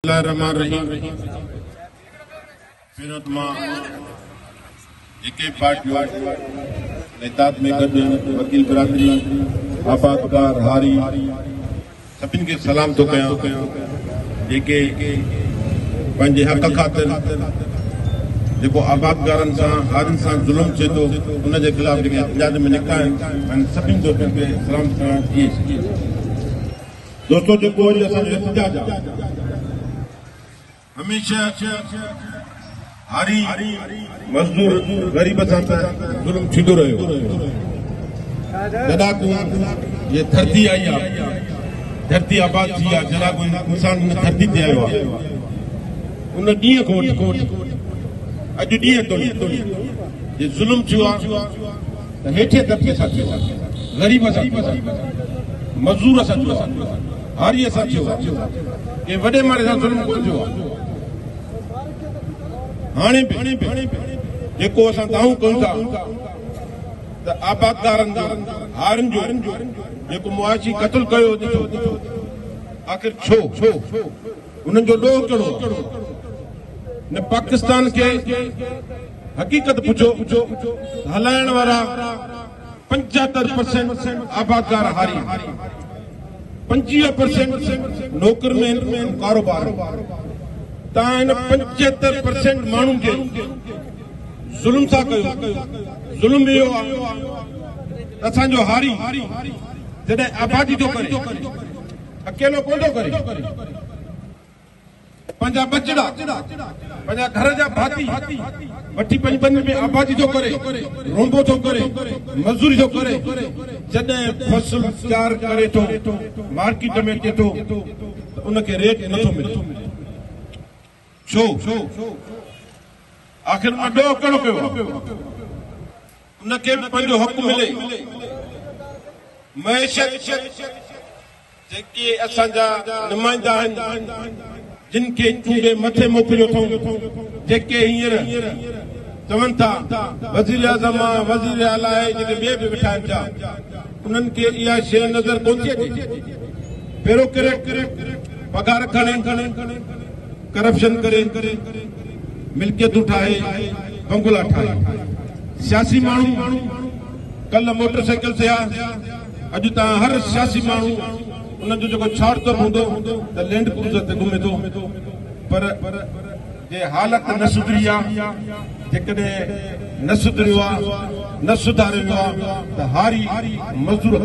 बिस्मिल्लाहिर्रहमानिर्रहीम। फिरत मां जेके पार्टियों नेतात में गॾु वकील बिरादरी आबादकार हारी सभिनि खे सलाम थो कयां जेके पंहिंजे हक़ ख़ातिर जेको आबादकारनि सां हारियुनि सां ज़ुल्म थिए थो उन जे ख़िलाफ़ जेके एहतजाज में निकिता आहिनि सभिनि दोस्तनि खे सलाम कयां। दोस्तों जेको अॼु असांजो एहतजाज आहे हमेशा हारी मज़दूर ग़रीब सां ज़ुल्म थींदो रहियो। जॾहिं को ये धरती आई आहे धरती आबाद थी आहे जॾहिं को इंसान हिन धरती ते आयो आहे उन ॾींहं खां वठी अॼु ॾींहं ताईं जे ज़ुल्म थियो आहे त हेठे तबके सां थियो आहे, ग़रीब सां थियो आहे, मज़दूर सां थियो आहे, हारीअ सां थियो आहे, के वॾे माण्हू सां ज़ुल्म कोन थियो आहे। हाणे जेको असां दावो कयूं था त आबादकारनि जो हारियुनि जो जेको मुआशी क़त्ल कयो ॾिठो आख़िर छो उन्हनि जो ॾोह कहिड़ो न पाकिस्तान खे हक़ीक़त पुछो हलाइण वारा 75% आबादकार हारी 25% नौकर में कारोबार तव्हां हिन 75% माण्हुनि खे ज़ुल्म सां कयो। ज़ुल्म इहो आहे असांजो हारी जॾहिं आबादी थो करे अकेलो कोन थो करे, पंहिंजा बचड़ा पंहिंजा घर जा भाती वठी पंहिंजे में आबादी थो करे, रोंबो थो करे, मज़दूरी थो करे, जॾहिं फसल तैयार करे थो मार्केट में अचे थो उनखे रेट नथो मिले। छो आख़िर मां ॾोह कहिड़ो कयो उनखे पंहिंजो हक़ मिले। महेशत जेके असांजा नुमाइंदा आहिनि जिन खे चूंडे मथे मोकिलियो अथऊं जेके हींअर चवनि था वज़ीर आज़म वज़ीर आला आहे जेके ॿिए बि वेठा आहिनि पिया उन्हनि खे इहा शइ नज़र कोन थी अचे। पहिरियों करे पघार खणे करप्शन करे मिल्कियतूं ठाहे बंगला ठाहे सियासी माण्हू कल्ह मोटरसाइकिल थिया अॼु तव्हां हर सियासी माण्हू उनजो जेको छाड़तर हूंदो त लैंड क्रूज़र ते घुमे थो पर जे हालत न सुधरी आहे जेकॾहिं न सुधरियो आहे न सुधारियो आहे त हारी मज़दूर